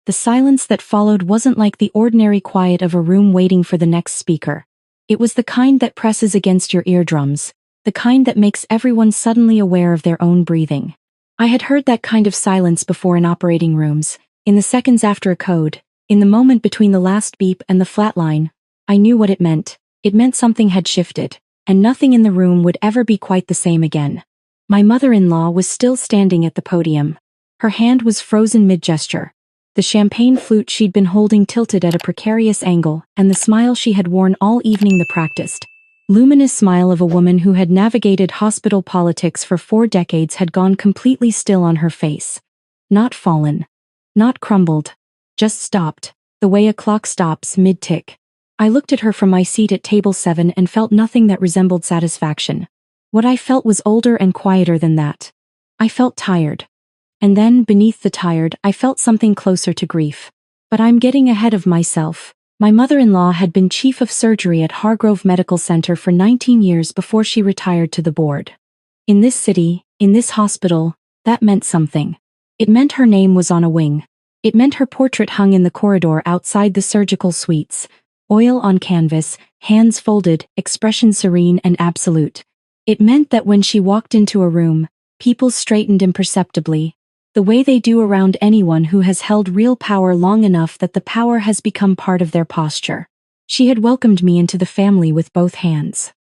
the silence that followed wasn't like the ordinary quiet of a room waiting for the next speaker. It was the kind that presses against your eardrums, the kind that makes everyone suddenly aware of their own breathing. I had heard that kind of silence before in operating rooms, in the seconds after a code, in the moment between the last beep and the flatline. I knew what it meant. It meant something had shifted, and nothing in the room would ever be quite the same again. My mother-in-law was still standing at the podium. Her hand was frozen mid-gesture. The champagne flute she'd been holding tilted at a precarious angle, and the smile she had worn all evening the practiced, luminous smile of a woman who had navigated hospital politics for 4 decades had gone completely still on her face. Not fallen. Not crumbled. Just stopped, the way a clock stops mid-tick. I looked at her from my seat at table 7 and felt nothing that resembled satisfaction. What I felt was older and quieter than that. I felt tired. And then, beneath the tired, I felt something closer to grief. But I'm getting ahead of myself. My mother-in-law had been chief of surgery at Hargrove Medical Center for 19 years before she retired to the board. In this city, in this hospital, that meant something. It meant her name was on a wing. It meant her portrait hung in the corridor outside the surgical suites, oil on canvas, hands folded, expression serene and absolute. It meant that when she walked into a room, people straightened imperceptibly, the way they do around anyone who has held real power long enough that the power has become part of their posture. She had welcomed me into the family with both hands.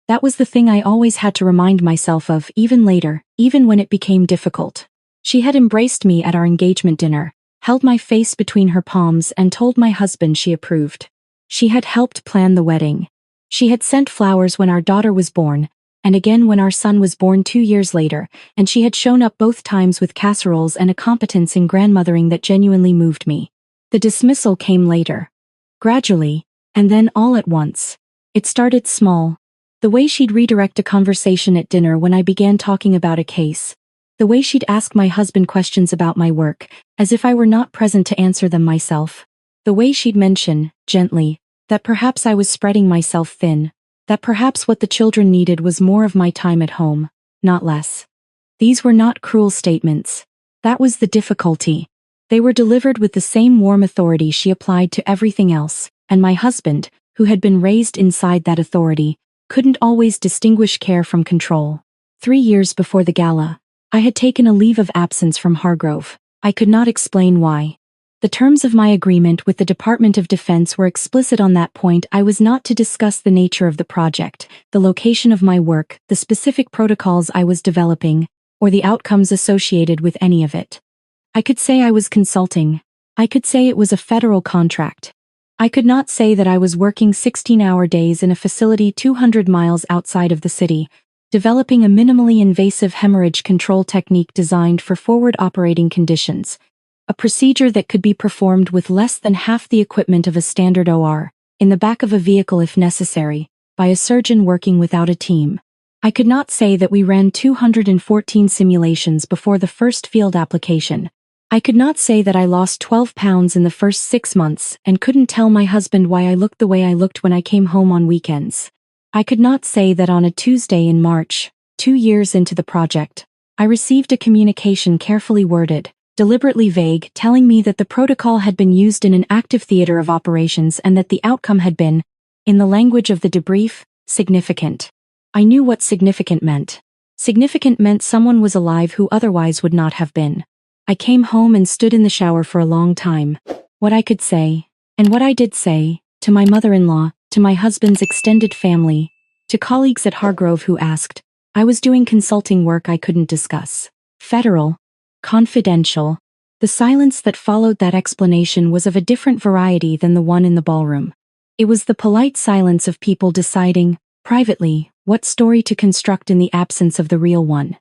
That was the thing I always had to remind myself of, even later, even when it became difficult. She had embraced me at our engagement dinner, held my face between her palms and told my husband she approved. She had helped plan the wedding. She had sent flowers when our daughter was born, and again when our son was born 2 years later, and she had shown up both times with casseroles and a competence in grandmothering that genuinely moved me. The dismissal came later. Gradually, and then all at once. It started small. The way she'd redirect a conversation at dinner when I began talking about a case. The way she'd ask my husband questions about my work, as if I were not present to answer them myself. The way she'd mention, gently, that perhaps I was spreading myself thin. That perhaps what the children needed was more of my time at home, not less. These were not cruel statements. That was the difficulty. They were delivered with the same warm authority she applied to everything else, and my husband, who had been raised inside that authority, couldn't always distinguish care from control. 3 years before the gala, I had taken a leave of absence from Hargrove. I could not explain why. The terms of my agreement with the Department of Defense were explicit on that point. I was not to discuss the nature of the project, the location of my work, the specific protocols I was developing, or the outcomes associated with any of it. I could say I was consulting. I could say it was a federal contract. I could not say that I was working 16-hour days in a facility 200 miles outside of the city, developing a minimally invasive hemorrhage control technique designed for forward operating conditions. A procedure that could be performed with less than half the equipment of a standard OR, in the back of a vehicle if necessary, by a surgeon working without a team. I could not say that we ran 214 simulations before the first field application. I could not say that I lost 12 pounds in the first 6 months and couldn't tell my husband why I looked the way I looked when I came home on weekends. I could not say that on a Tuesday in March, 2 years into the project, I received a communication carefully worded, deliberately vague, telling me that the protocol had been used in an active theater of operations and that the outcome had been, in the language of the debrief, significant. I knew what significant meant. Significant meant someone was alive who otherwise would not have been. I came home and stood in the shower for a long time. What I could say, and what I did say, to my mother-in-law, to my husband's extended family, to colleagues at Hargrove who asked, I was doing consulting work I couldn't discuss. Federal. Confidential. The silence that followed that explanation was of a different variety than the one in the ballroom. It was the polite silence of people deciding, privately, what story to construct in the absence of the real one.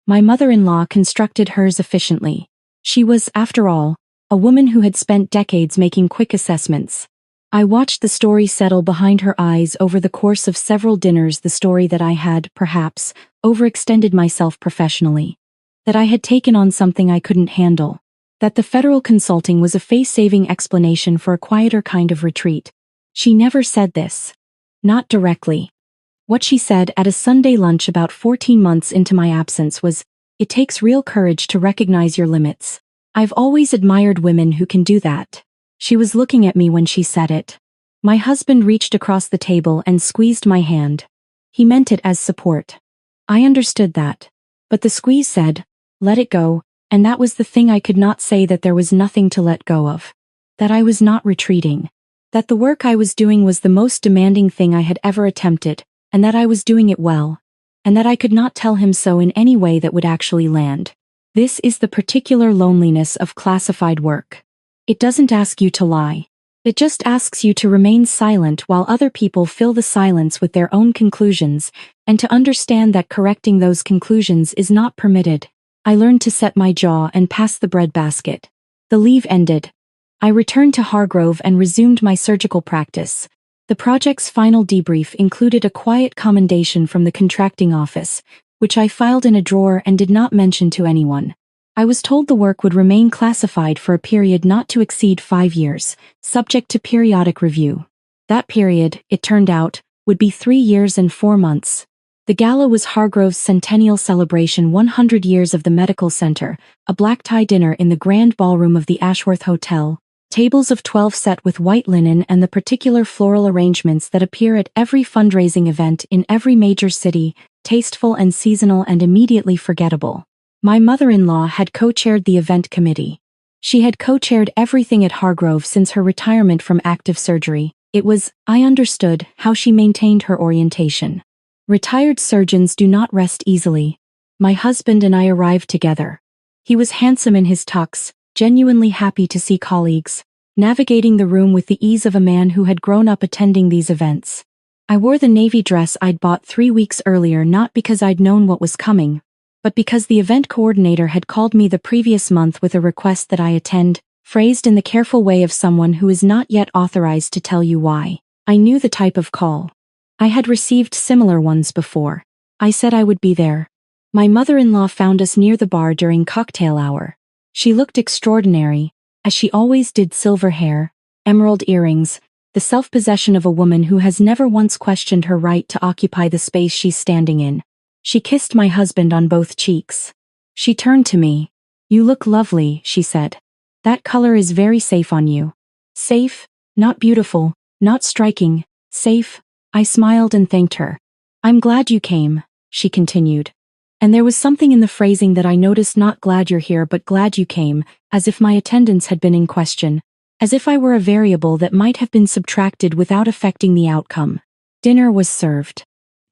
My mother-in-law constructed hers efficiently. She was, after all, a woman who had spent decades making quick assessments. I watched the story settle behind her eyes over the course of several dinners, the story that I had, perhaps, overextended myself professionally. That I had taken on something I couldn't handle. That the federal consulting was a face-saving explanation for a quieter kind of retreat. She never said this. Not directly. What she said at a Sunday lunch about 14 months into my absence was, it takes real courage to recognize your limits. I've always admired women who can do that. She was looking at me when she said it. My husband reached across the table and squeezed my hand. He meant it as support. I understood that. But the squeeze said, let it go, and that was the thing I could not say, that there was nothing to let go of. That I was not retreating. That the work I was doing was the most demanding thing I had ever attempted, and that I was doing it well. And that I could not tell him so in any way that would actually land. This is the particular loneliness of classified work. It doesn't ask you to lie. It just asks you to remain silent while other people fill the silence with their own conclusions, and to understand that correcting those conclusions is not permitted. I learned to set my jaw and pass the breadbasket. The leave ended. I returned to Hargrove and resumed my surgical practice. The project's final debrief included a quiet commendation from the contracting office, which I filed in a drawer and did not mention to anyone. I was told the work would remain classified for a period not to exceed 5 years, subject to periodic review. That period, it turned out, would be 3 years and 4 months. The gala was Hargrove's centennial celebration, 100 years of the medical center, a black tie dinner in the grand ballroom of the Ashworth Hotel, tables of 12 set with white linen and the particular floral arrangements that appear at every fundraising event in every major city, tasteful and seasonal and immediately forgettable. My mother-in-law had co-chaired the event committee. She had co-chaired everything at Hargrove since her retirement from active surgery. It was, I understood, how she maintained her orientation. Retired surgeons do not rest easily. My husband and I arrived together. He was handsome in his tux, genuinely happy to see colleagues, navigating the room with the ease of a man who had grown up attending these events. I wore the navy dress I'd bought 3 weeks earlier, not because I'd known what was coming, but because the event coordinator had called me the previous month with a request that I attend, phrased in the careful way of someone who is not yet authorized to tell you why. I knew the type of call. I had received similar ones before. I said I would be there. My mother-in-law found us near the bar during cocktail hour. She looked extraordinary, as she always did, silver hair, emerald earrings, the self-possession of a woman who has never once questioned her right to occupy the space she's standing in. She kissed my husband on both cheeks. She turned to me. You look lovely, she said. That color is very safe on you. Safe, not beautiful, not striking, safe. I smiled and thanked her. I'm glad you came, she continued. And there was something in the phrasing that I noticed, not glad you're here but glad you came, as if my attendance had been in question, as if I were a variable that might have been subtracted without affecting the outcome. Dinner was served.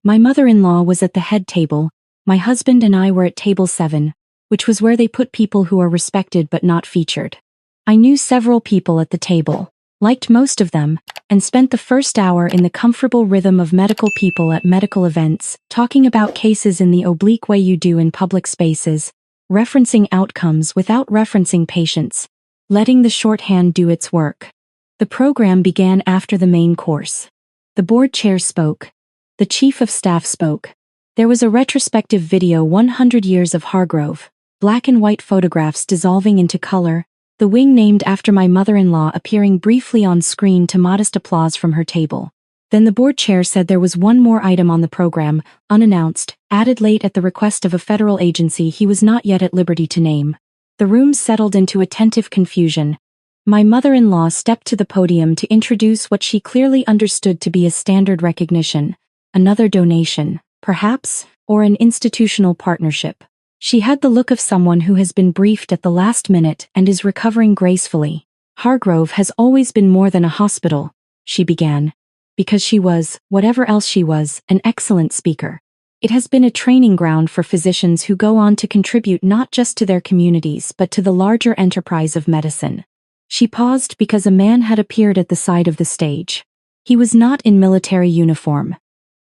My mother-in-law was at the head table, my husband and I were at table 7, which was where they put people who are respected but not featured. I knew several people at the table, liked most of them, and spent the first hour in the comfortable rhythm of medical people at medical events, talking about cases in the oblique way you do in public spaces, referencing outcomes without referencing patients, letting the shorthand do its work. The program began after the main course. The board chair spoke. The chief of staff spoke. There was a retrospective video, 100 years of Hargrove, black and white photographs dissolving into color, the wing named after my mother-in-law appearing briefly on screen to modest applause from her table. Then the board chair said there was one more item on the program, unannounced, added late at the request of a federal agency he was not yet at liberty to name. The room settled into attentive confusion. My mother-in-law stepped to the podium to introduce what she clearly understood to be a standard recognition. Another donation, perhaps, or an institutional partnership. She had the look of someone who has been briefed at the last minute and is recovering gracefully. Hargrove has always been more than a hospital, she began, because she was, whatever else she was, an excellent speaker. It has been a training ground for physicians who go on to contribute not just to their communities but to the larger enterprise of medicine. She paused because a man had appeared at the side of the stage. He was not in military uniform.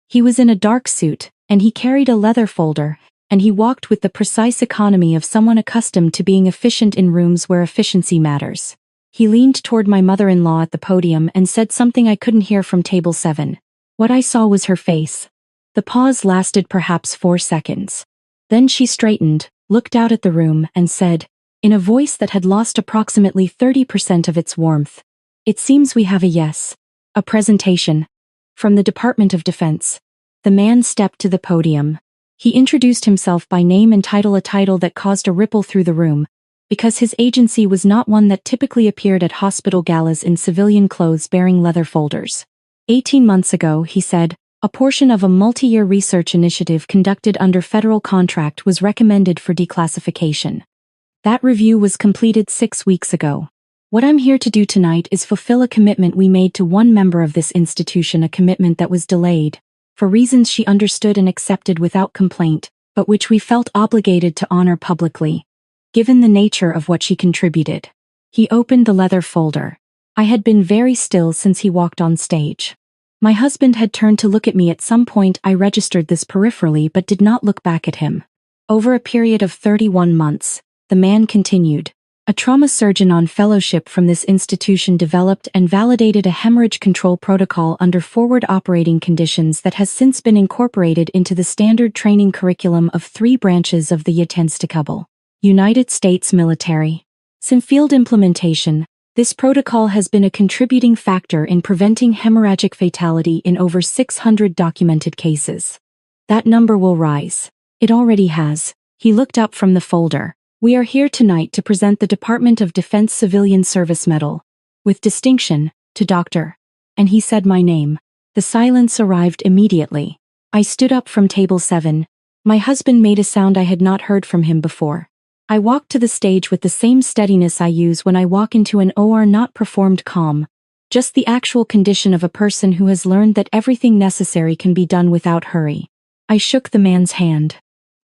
He was in a dark suit, and he carried a leather folder, and he walked with the precise economy of someone accustomed to being efficient in rooms where efficiency matters. He leaned toward my mother-in-law at the podium and said something I couldn't hear from table 7. What I saw was her face. The pause lasted perhaps 4 seconds. Then she straightened, looked out at the room, and said, in a voice that had lost approximately 30% of its warmth, "It seems we have a yes. A presentation. From the Department of Defense." The man stepped to the podium. He introduced himself by name and title, a title that caused a ripple through the room. because his agency was not one that typically appeared at hospital galas in civilian clothes bearing leather folders. 18 months ago, he said, a portion of a multi-year research initiative conducted under federal contract was recommended for declassification. That review was completed 6 weeks ago. What I'm here to do tonight is fulfill a commitment we made to one member of this institution, a commitment that was delayed, for reasons she understood and accepted without complaint, but which we felt obligated to honor publicly, given the nature of what she contributed. He opened the leather folder. I had been very still since he walked on stage. My husband had turned to look at me at some point. I registered this peripherally but did not look back at him. Over a period of 31 months, the man continued. A trauma surgeon on fellowship from this institution developed and validated a hemorrhage control protocol under forward operating conditions that has since been incorporated into the standard training curriculum of 3 branches of the United States military. Since field implementation, this protocol has been a contributing factor in preventing hemorrhagic fatality in over 600 documented cases. That number will rise. It already has. He looked up from the folder. We are here tonight to present the Department of Defense Civilian Service Medal, with distinction, to Dr. And he said my name. The silence arrived immediately. I stood up from table 7. My husband made a sound I had not heard from him before. I walked to the stage with the same steadiness I use when I walk into an OR, not performed calm, just the actual condition of a person who has learned that everything necessary can be done without hurry. I shook the man's hand.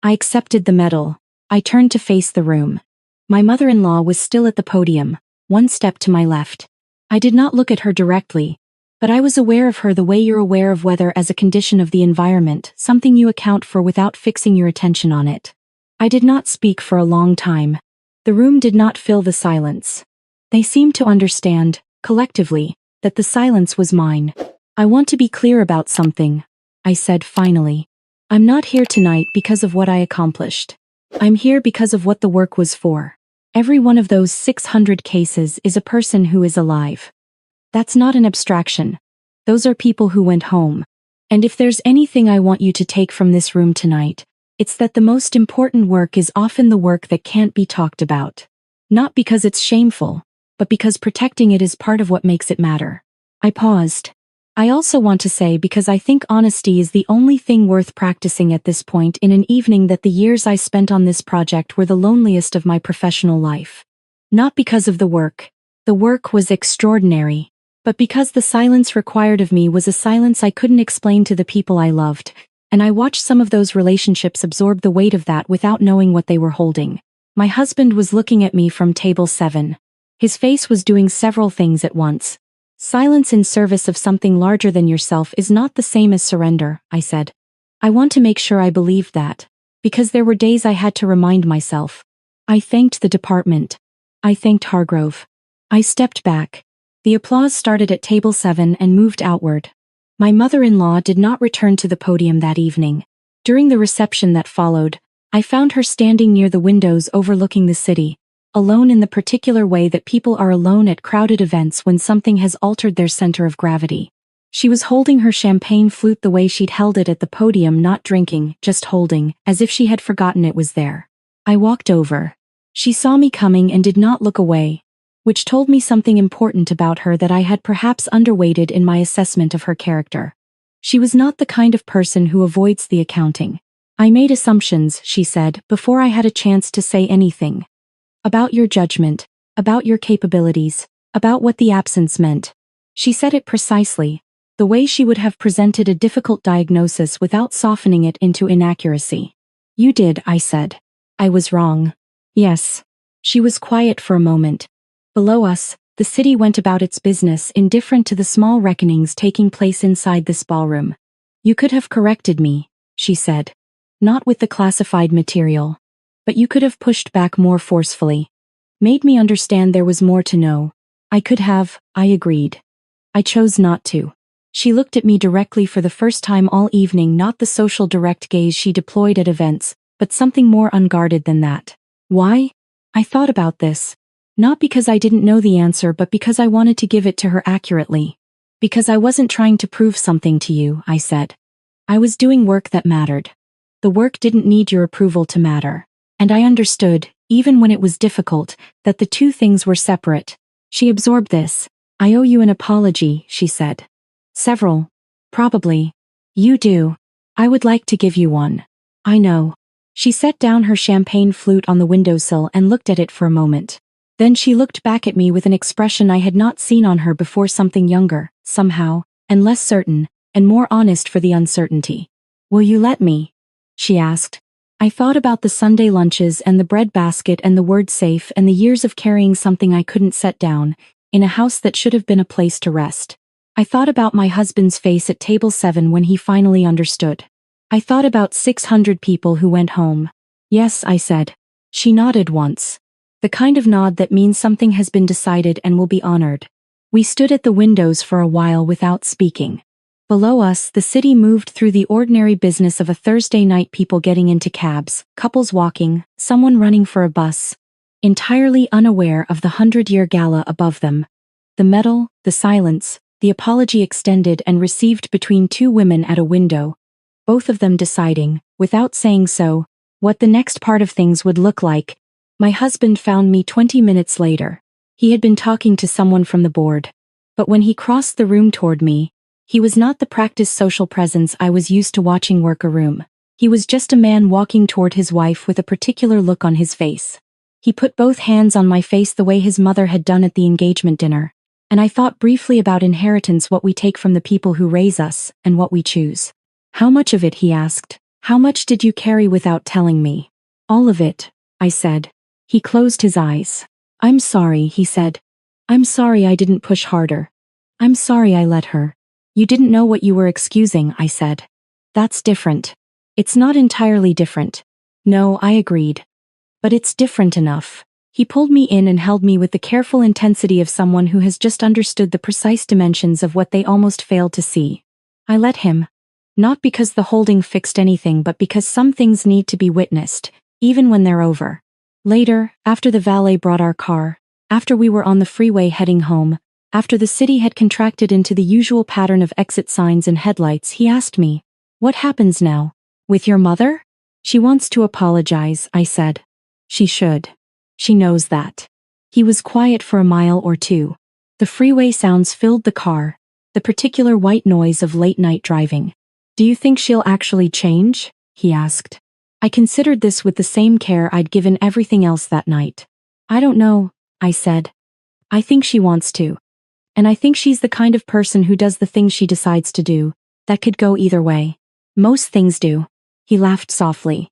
I accepted the medal. I turned to face the room. My mother-in-law was still at the podium, one step to my left. I did not look at her directly, but I was aware of her the way you're aware of weather as a condition of the environment, something you account for without fixing your attention on it. I did not speak for a long time. The room did not fill the silence. They seemed to understand, collectively, that the silence was mine. I want to be clear about something, I said finally. I'm not here tonight because of what I accomplished. I'm here because of what the work was for. Every one of those 600 cases is a person who is alive. That's not an abstraction. Those are people who went home. And if there's anything I want you to take from this room tonight, it's that the most important work is often the work that can't be talked about. Not because it's shameful, but because protecting it is part of what makes it matter. I paused. I also want to say because I think honesty is the only thing worth practicing at this point in an evening that the years I spent on this project were the loneliest of my professional life. Not because of the work. The work was extraordinary. But because the silence required of me was a silence I couldn't explain to the people I loved, and I watched some of those relationships absorb the weight of that without knowing what they were holding. My husband was looking at me from table 7. His face was doing several things at once. Silence in service of something larger than yourself is not the same as surrender, I said. I want to make sure I believed that, because there were days I had to remind myself. I thanked the department. I thanked Hargrove. I stepped back. The applause started at table 7 and moved outward. My mother-in-law did not return to the podium that evening. During the reception that followed, I found her standing near the windows overlooking the city, alone in the particular way that people are alone at crowded events when something has altered their center of gravity. She was holding her champagne flute the way she'd held it at the podium, not drinking, just holding, as if she had forgotten it was there. I walked over. She saw me coming and did not look away, which told me something important about her that I had perhaps underweighted in my assessment of her character. She was not the kind of person who avoids the accounting. I made assumptions, she said, before I had a chance to say anything. About your judgment, about your capabilities, about what the absence meant. She said it precisely, the way she would have presented a difficult diagnosis without softening it into inaccuracy. You did, I said. I was wrong. Yes. She was quiet for a moment. Below us, the city went about its business, indifferent to the small reckonings taking place inside this ballroom. You could have corrected me, she said. Not with the classified material. But you could have pushed back more forcefully. Made me understand there was more to know. I could have, I agreed. I chose not to. She looked at me directly for the first time all evening, not the social direct gaze she deployed at events, but something more unguarded than that. Why? I thought about this. Not because I didn't know the answer, but because I wanted to give it to her accurately. Because I wasn't trying to prove something to you, I said. I was doing work that mattered. The work didn't need your approval to matter. And I understood, even when it was difficult, that the two things were separate. She absorbed this. "I owe you an apology," she said. "Several. Probably. You do. I would like to give you one." "I know." She set down her champagne flute on the windowsill and looked at it for a moment. Then she looked back at me with an expression I had not seen on her before, something younger, somehow, and less certain, and more honest for the uncertainty. "Will you let me?" she asked. I thought about the Sunday lunches and the bread basket and the word safe and the years of carrying something I couldn't set down, in a house that should have been a place to rest. I thought about my husband's face at table 7 when he finally understood. I thought about 600 people who went home. "Yes," I said. She nodded once. The kind of nod that means something has been decided and will be honored. We stood at the windows for a while without speaking. Below us, the city moved through the ordinary business of a Thursday night, people getting into cabs, couples walking, someone running for a bus, entirely unaware of the 100-year gala above them. The medal, the silence, the apology extended and received between two women at a window, both of them deciding, without saying so, what the next part of things would look like. My husband found me 20 minutes later. He had been talking to someone from the board. But when he crossed the room toward me, he was not the practiced social presence I was used to watching work a room. He was just a man walking toward his wife with a particular look on his face. He put both hands on my face the way his mother had done at the engagement dinner, and I thought briefly about inheritance, what we take from the people who raise us, and what we choose. "How much of it?" he asked. "How much did you carry without telling me?" "All of it," I said. He closed his eyes. "I'm sorry," he said. "I'm sorry I didn't push harder. I'm sorry I let her." "You didn't know what you were excusing," I said. "That's different." "It's not entirely different." "No," I agreed. "But it's different enough." He pulled me in and held me with the careful intensity of someone who has just understood the precise dimensions of what they almost failed to see. I let him. Not because the holding fixed anything, but because some things need to be witnessed, even when they're over. Later, after the valet brought our car, after we were on the freeway heading home, after the city had contracted into the usual pattern of exit signs and headlights, he asked me, "What happens now? With your mother?" "She wants to apologize," I said. "She should. She knows that." He was quiet for a mile or two. The freeway sounds filled the car, the particular white noise of late-night driving. "Do you think she'll actually change?" he asked. I considered this with the same care I'd given everything else that night. "I don't know," I said. "I think she wants to. And I think she's the kind of person who does the things she decides to do. That could go either way. Most things do." He laughed softly.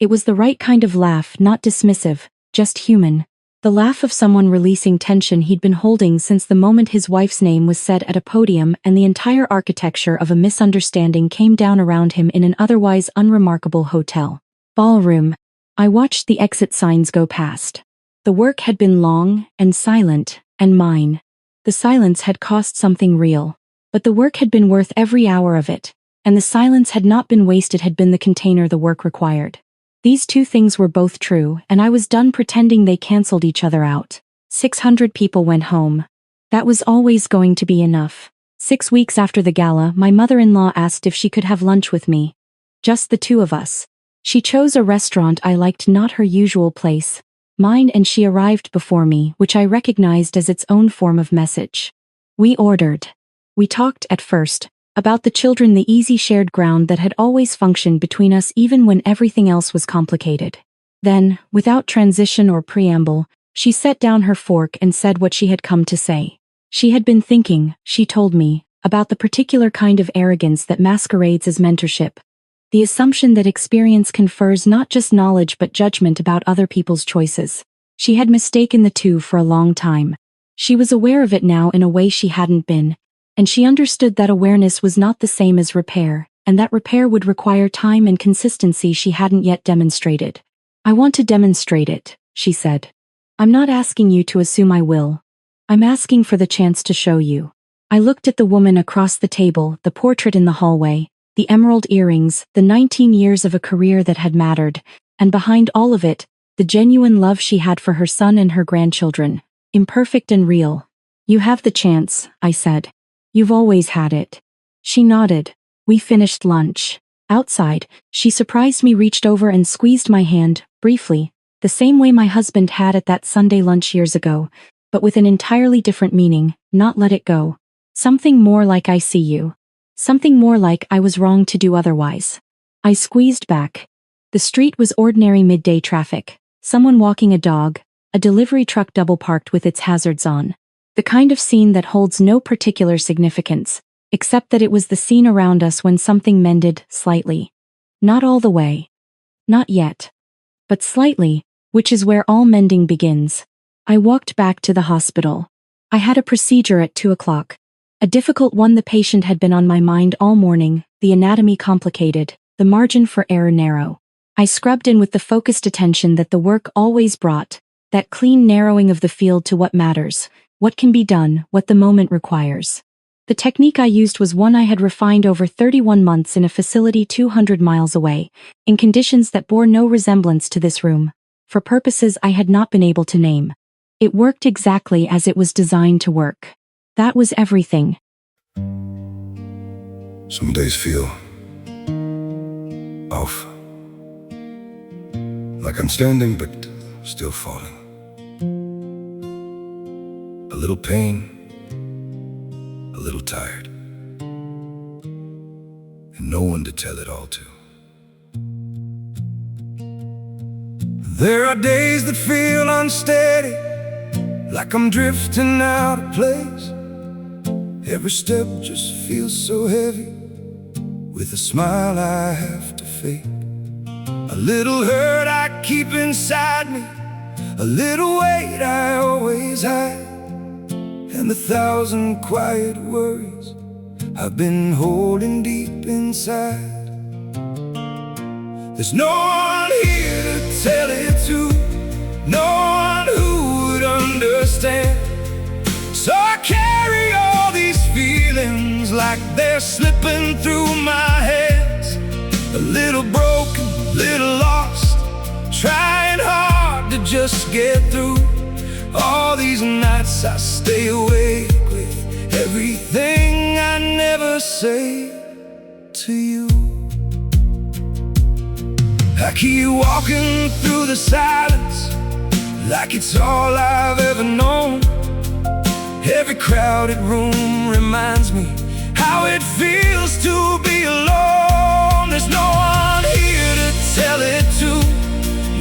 It was the right kind of laugh, not dismissive, just human. The laugh of someone releasing tension he'd been holding since the moment his wife's name was said at a podium and the entire architecture of a misunderstanding came down around him in an otherwise unremarkable hotel ballroom. I watched the exit signs go past. The work had been long and silent, and mine. The silence had cost something real. But the work had been worth every hour of it, and the silence had not been wasted, had been the container the work required. These two things were both true, and I was done pretending they canceled each other out. 600 people went home. That was always going to be enough. 6 weeks after the gala, my mother-in-law asked if she could have lunch with me. Just the two of us. She chose a restaurant I liked, not her usual place. Mine, and she arrived before me, which I recognized as its own form of message. We ordered. We talked, at first, about the children, the easy shared ground that had always functioned between us even when everything else was complicated. Then, without transition or preamble, she set down her fork and said what she had come to say. She had been thinking, she told me, about the particular kind of arrogance that masquerades as mentorship. The assumption that experience confers not just knowledge but judgment about other people's choices. She had mistaken the two for a long time. She was aware of it now in a way she hadn't been, and she understood that awareness was not the same as repair, and that repair would require time and consistency she hadn't yet demonstrated. "I want to demonstrate it," she said. "I'm not asking you to assume I will. I'm asking for the chance to show you." I looked at the woman across the table, the portrait in the hallway, the emerald earrings, the 19 years of a career that had mattered, and behind all of it, the genuine love she had for her son and her grandchildren, imperfect and real. "You have the chance," I said. "You've always had it." She nodded. We finished lunch. Outside, she surprised me, reached over and squeezed my hand, briefly, the same way my husband had at that Sunday lunch years ago, but with an entirely different meaning, not let it go. Something more like I see you. Something more like I was wrong to do otherwise. I squeezed back. The street was ordinary midday traffic. Someone walking a dog, a delivery truck double parked with its hazards on. The kind of scene that holds no particular significance, except that it was the scene around us when something mended, slightly. Not all the way. Not yet. But slightly, which is where all mending begins. I walked back to the hospital. I had a procedure at 2 o'clock. A difficult one. The patient had been on my mind all morning, the anatomy complicated, the margin for error narrow. I scrubbed in with the focused attention that the work always brought, that clean narrowing of the field to what matters, what can be done, what the moment requires. The technique I used was one I had refined over 31 months in a facility 200 miles away, in conditions that bore no resemblance to this room, for purposes I had not been able to name. It worked exactly as it was designed to work. That was everything. Some days feel off, like I'm standing but still falling. A little pain, a little tired, and no one to tell it all to. There are days that feel unsteady, like I'm drifting out of place. Every step just feels so heavy, with a smile I have to fake. A little hurt I keep inside me, a little weight I always hide, and 1,000 quiet worries I've been holding deep inside. There's no one here to tell it to, no one who would understand. So I carry all these feelings like they're slipping through my hands. A little broken, little lost, trying hard to just get through. All these nights I stay awake with everything I never say to you. I keep walking through the silence like it's all I've ever known. Every crowded room reminds me how it feels to be alone. There's no one here to tell it to,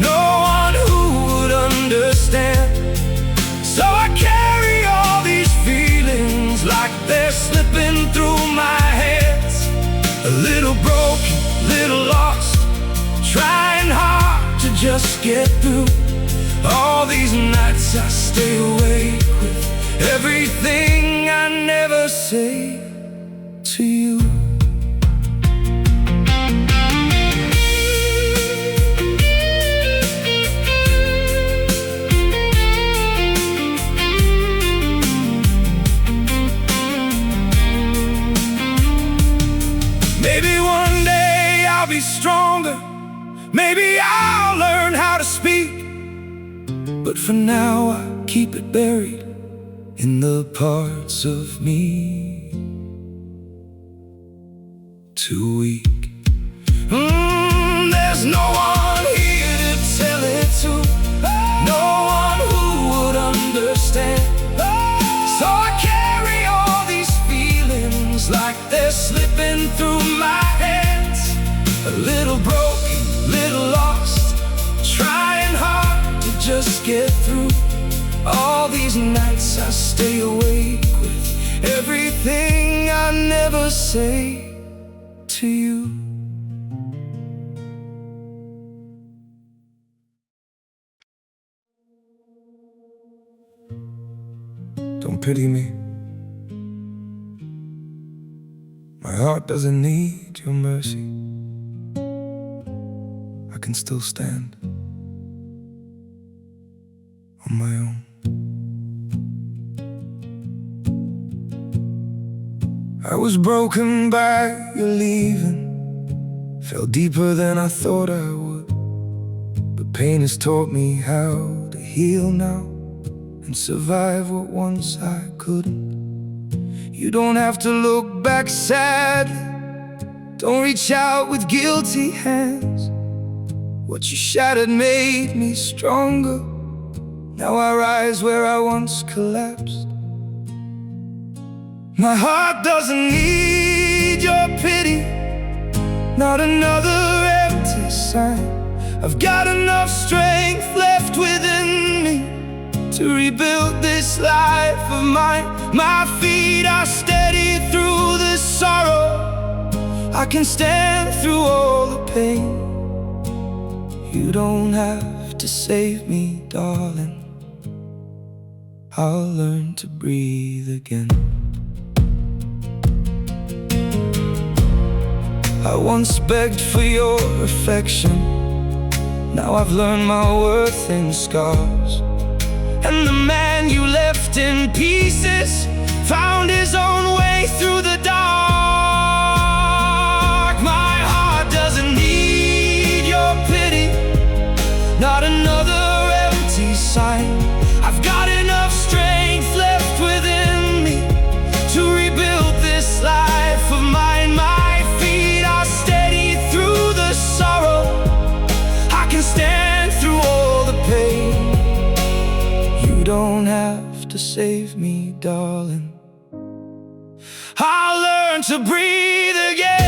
no one who would understand. So I carry all these feelings like they're slipping through my hands. A little broken, little lost, trying hard to just get through. All these nights I stay awake with everything I never say to you. Maybe one day I'll be stronger, maybe I'll learn how to speak, but for now I keep it buried in the parts of me too weak. There's no one here to tell it to, no one who would understand. So I carry all these feelings like they're slipping through my hands. A little broken, little lost, trying hard to just get through. All these nights I stay awake with everything I never say to you. Don't pity me. My heart doesn't need your mercy. I can still stand on my own. I was broken by your leaving, fell deeper than I thought I would, but pain has taught me how to heal now and survive what once I couldn't. You don't have to look back sadly, don't reach out with guilty hands. What you shattered made me stronger. Now I rise where I once collapsed. My heart doesn't need your pity, not another empty sign. I've got enough strength left within me to rebuild this life of mine. My feet are steady through the sorrow. I can stand through all the pain. You don't have to save me, darling. I'll learn to breathe again. I once begged for your affection. Now I've learned my worth in scars. And the man you left in pieces found his own way through the dark. My heart doesn't need your pity, not another empty sign. I've got enough strength left within me to rebuild this life of mine. My feet are steady through the sorrow. I can stand through all the pain. You don't have to save me, darling. I'll learn to breathe again.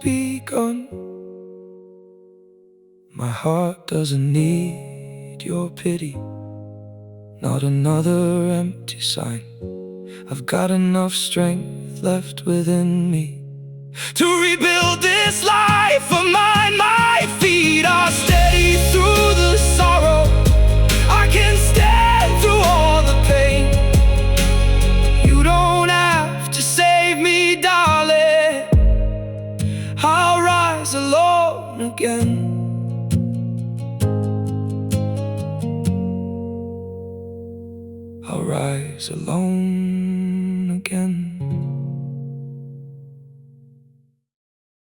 Begun. My heart doesn't need your pity, not another empty sign. I've got enough strength left within me to rebuild this life of mine. My feet are steady through the sorrow. I can stand through all the pain. You don't have to save me, darling. I'll rise alone again. I'll rise alone